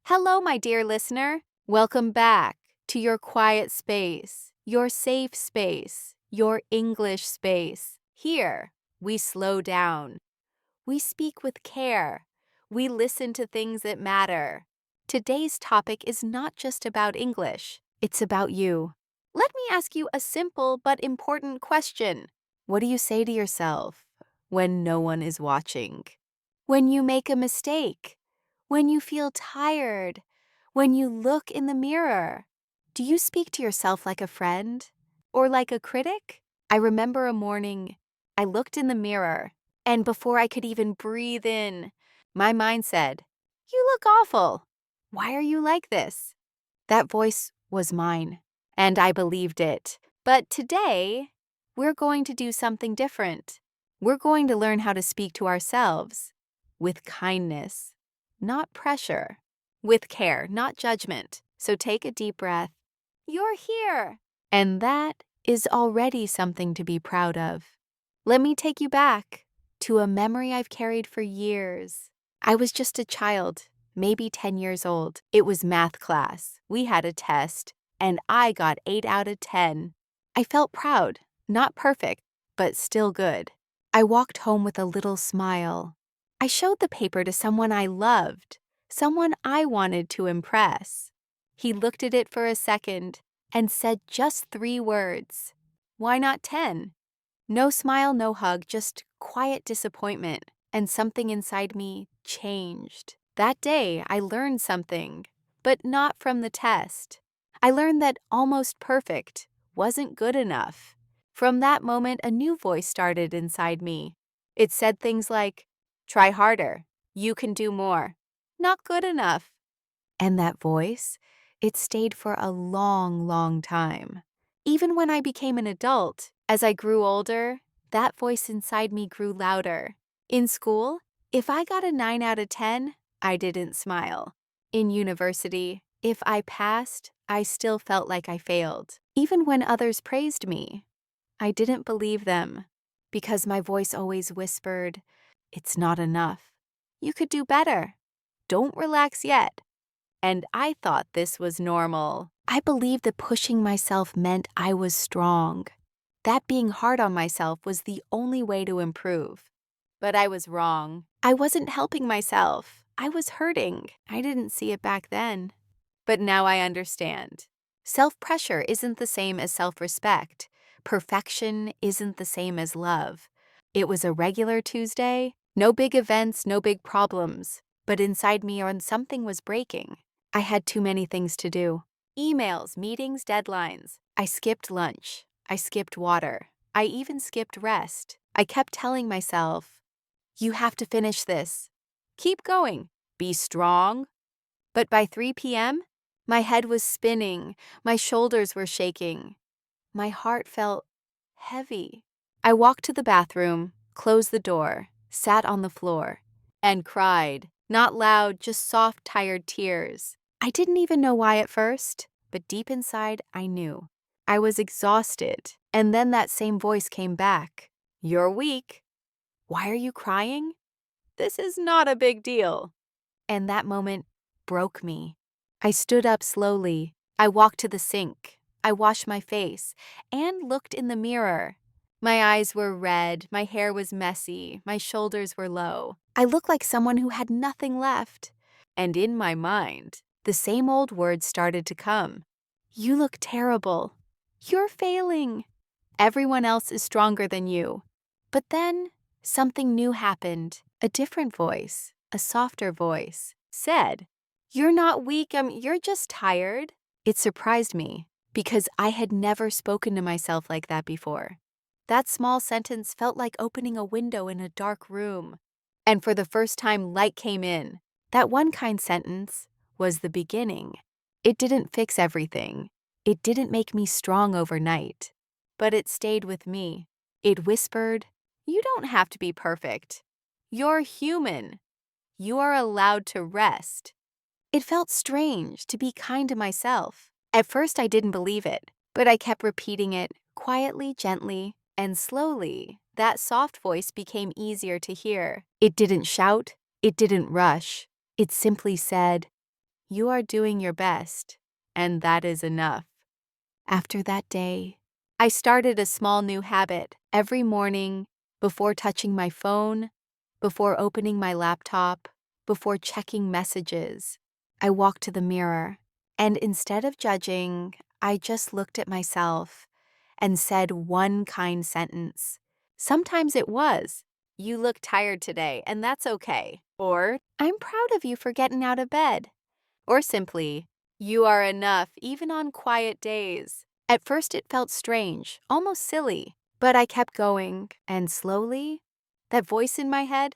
Hello, my dear listener. Welcome back to your quiet space, your safe space, your English space. Here, we slow down. We speak with care. We listen to things that matter. Today's topic is not just about English, it's about you. Let me ask you a simple but important question. What do you say to yourself when no one is watching? When you make a mistake? When you feel tired? When you look in the mirror? Do you speak to yourself like a friend or like a critic? I remember a morning I looked in the mirror, and before I could even breathe in, my mind said, "You look awful. Why are you like this?" That voice was mine, and I believed it. But today, we're going to do something different. We're going to learn how to speak to ourselves with kindness, not pressure, with care, not judgment. So take a deep breath. You're here. And that is already something to be proud of. Let me take you back to a memory I've carried for years. I was just a child, maybe 10 years old. It was math class. We had a test, and I got 8 out of 10. I felt proud, not perfect, but still good. I walked home with a little smile. I showed the paper to someone I loved, someone I wanted to impress. He looked at it for a second and said just 3 words. Why not 10? No smile, no hug, just quiet disappointment, and something inside me changed. That day, I learned something, but not from the test. I learned that almost perfect wasn't good enough. From that moment, a new voice started inside me. It said things like, "Try harder. You can do more. Not good enough." And that voice, it stayed for a long, long time. Even when I became an adult, as I grew older, that voice inside me grew louder. In school, if I got a 9 out of 10, I didn't smile. In university, if I passed, I still felt like I failed. Even when others praised me, I didn't believe them because my voice always whispered, "It's not enough. You could do better. Don't relax yet." And I thought this was normal. I believed that pushing myself meant I was strong, that being hard on myself was the only way to improve. But I was wrong. I wasn't helping myself. I was hurting. I didn't see it back then. But now I understand. Self-pressure isn't the same as self-respect. Perfection isn't the same as love. It was a regular Tuesday, no big events, no big problems. But inside me, something was breaking. I had too many things to do. Emails, meetings, deadlines. I skipped lunch. I skipped water. I even skipped rest. I kept telling myself, "You have to finish this. Keep going. Be strong." But by 3 p.m., my head was spinning. My shoulders were shaking. My heart felt heavy. I walked to the bathroom, closed the door, sat on the floor, and cried. Not loud, just soft, tired tears. I didn't even know why at first, but deep inside, I knew. I was exhausted, and then that same voice came back. "You're weak. Why are you crying? This is not a big deal." And that moment broke me. I stood up slowly. I walked to the sink. I washed my face and looked in the mirror. My eyes were red, my hair was messy, my shoulders were low. I looked like someone who had nothing left. And in my mind, the same old words started to come. "You look terrible. You're failing. Everyone else is stronger than you." But then something new happened. A different voice, a softer voice, said, "You're not weak, you're just tired." It surprised me because I had never spoken to myself like that before. That small sentence felt like opening a window in a dark room. And for the first time, light came in. That one kind sentence was the beginning. It didn't fix everything. It didn't make me strong overnight. But it stayed with me. It whispered, "You don't have to be perfect. You're human. You are allowed to rest." It felt strange to be kind to myself. At first, I didn't believe it, but I kept repeating it quietly, gently, and slowly. That soft voice became easier to hear. It didn't shout. It didn't rush. It simply said, You are doing your best, and that is enough. After that day, I started a small new habit every morning, before touching my phone, before opening my laptop, before checking messages. I walked to the mirror, and instead of judging, I just looked at myself and said one kind sentence. Sometimes it was, "You look tired today, and that's okay." Or, "I'm proud of you for getting out of bed." Or simply, "You are enough even on quiet days." At first it felt strange, almost silly, but I kept going, and slowly, that voice in my head,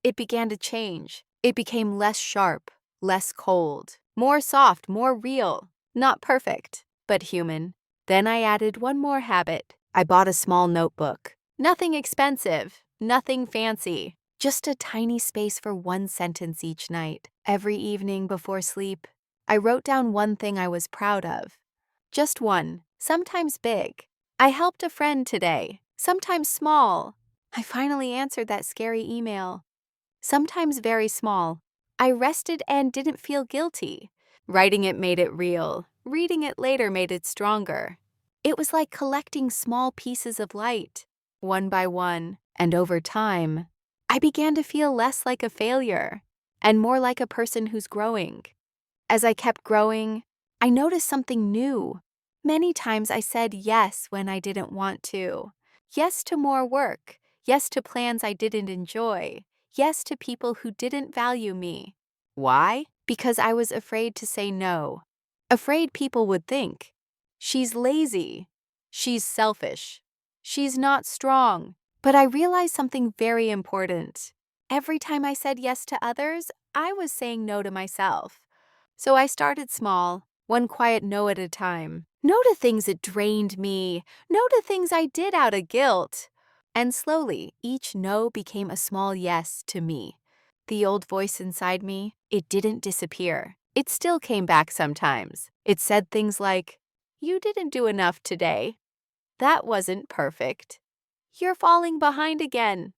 it began to change. It became less sharp, less cold, more soft, more real. Not perfect, but human. Then I added one more habit. I bought a small notebook. Nothing expensive, nothing fancy. Just a tiny space for one sentence each night. Every evening before sleep, I wrote down one thing I was proud of. Just one, sometimes big. I helped a friend today, sometimes small. I finally answered that scary email, sometimes very small. I rested and didn't feel guilty. Writing it made it real. Reading it later made it stronger. It was like collecting small pieces of light, one by one, and over time, I began to feel less like a failure and more like a person who's growing. As I kept growing, I noticed something new. Many times I said yes when I didn't want to. Yes to more work. Yes to plans I didn't enjoy. Yes to people who didn't value me. Why? Because I was afraid to say no. Afraid people would think, "She's lazy. She's selfish. She's not strong." But I realized something very important. Every time I said yes to others, I was saying no to myself. So I started small, one quiet no at a time. No to things that drained me, no to things I did out of guilt. And slowly, each no became a small yes to me. The old voice inside me, it didn't disappear. It still came back sometimes. It said things like, "You didn't do enough today. That wasn't perfect. You're falling behind again."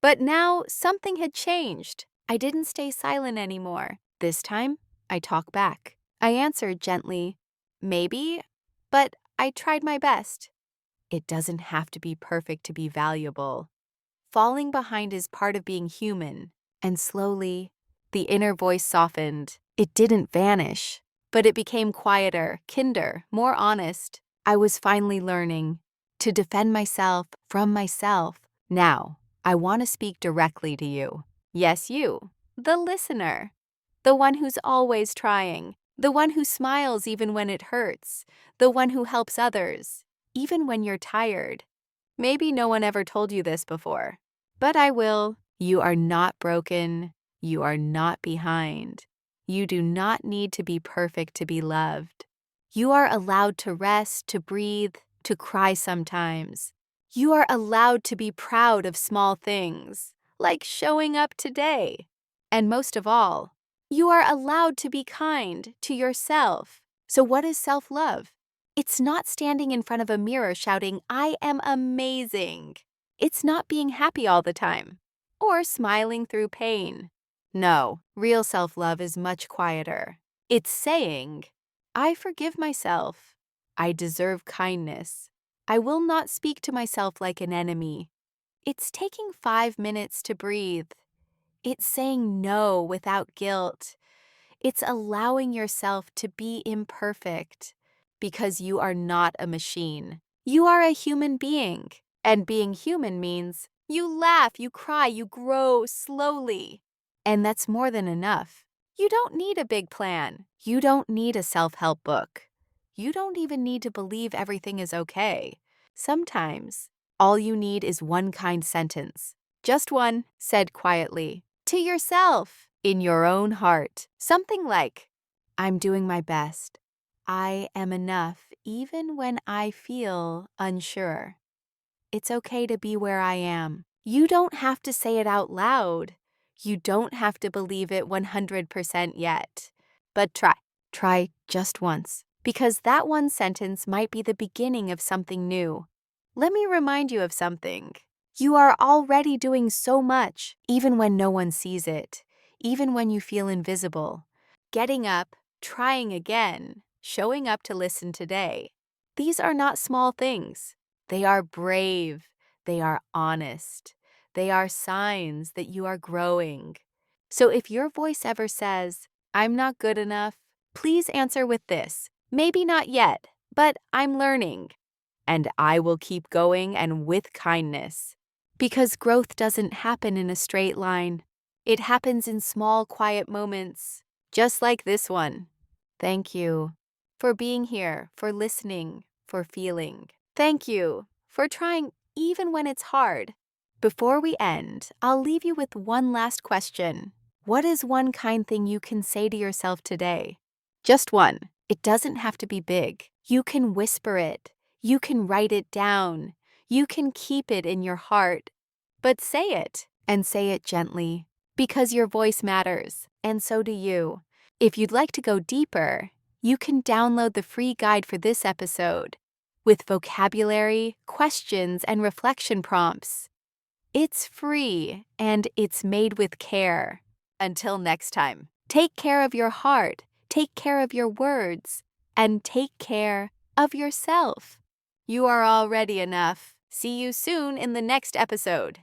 But now something had changed. I didn't stay silent anymore. This time, I talked back. I answered gently, "Maybe, but I tried my best." It doesn't have to be perfect to be valuable. Falling behind is part of being human. And slowly, the inner voice softened. It didn't vanish, but it became quieter, kinder, more honest. I was finally learning to defend myself from myself. Now, I want to speak directly to you. Yes, you, the listener. The one who's always trying. The one who smiles even when it hurts. The one who helps others, even when you're tired. Maybe no one ever told you this before, but I will. You are not broken. You are not behind. You do not need to be perfect to be loved. You are allowed to rest, to breathe, to cry sometimes. You are allowed to be proud of small things, like showing up today. And most of all, you are allowed to be kind to yourself. So what is self-love? It's not standing in front of a mirror shouting, "I am amazing." It's not being happy all the time or smiling through pain. No, real self-love is much quieter. It's saying, "I forgive myself. I deserve kindness. I will not speak to myself like an enemy." It's taking 5 minutes to breathe. It's saying no without guilt. It's allowing yourself to be imperfect because you are not a machine. You are a human being. And being human means you laugh, you cry, you grow slowly. And that's more than enough. You don't need a big plan. You don't need a self-help book. You don't even need to believe everything is okay. Sometimes, all you need is one kind sentence. Just one, said quietly, to yourself, in your own heart. Something like, "I'm doing my best. I am enough even when I feel unsure. It's okay to be where I am." You don't have to say it out loud. You don't have to believe it 100% yet. But try. Try just once. Because that one sentence might be the beginning of something new. Let me remind you of something. You are already doing so much, even when no one sees it, even when you feel invisible. getting up, trying again, showing up to listen today. These are not small things. They are brave. They are honest. They are signs that you are growing. So if your voice ever says, "I'm not good enough," please answer with this: maybe not yet, but I'm learning. And I will keep going, and with kindness. Because growth doesn't happen in a straight line. It happens in small, quiet moments, just like this one. Thank you for being here, for listening, for feeling. Thank you for trying even when it's hard. Before we end, I'll leave you with one last question. What is one kind thing you can say to yourself today? Just one. It doesn't have to be big. You can whisper it. You can write it down. You can keep it in your heart. But say it, and say it gently, because your voice matters, and so do you. If you'd like to go deeper, you can download the free guide for this episode with vocabulary, questions, and reflection prompts. It's free, and it's made with care. Until next time, take care of your heart, take care of your words, and take care of yourself. You are already enough. See you soon in the next episode.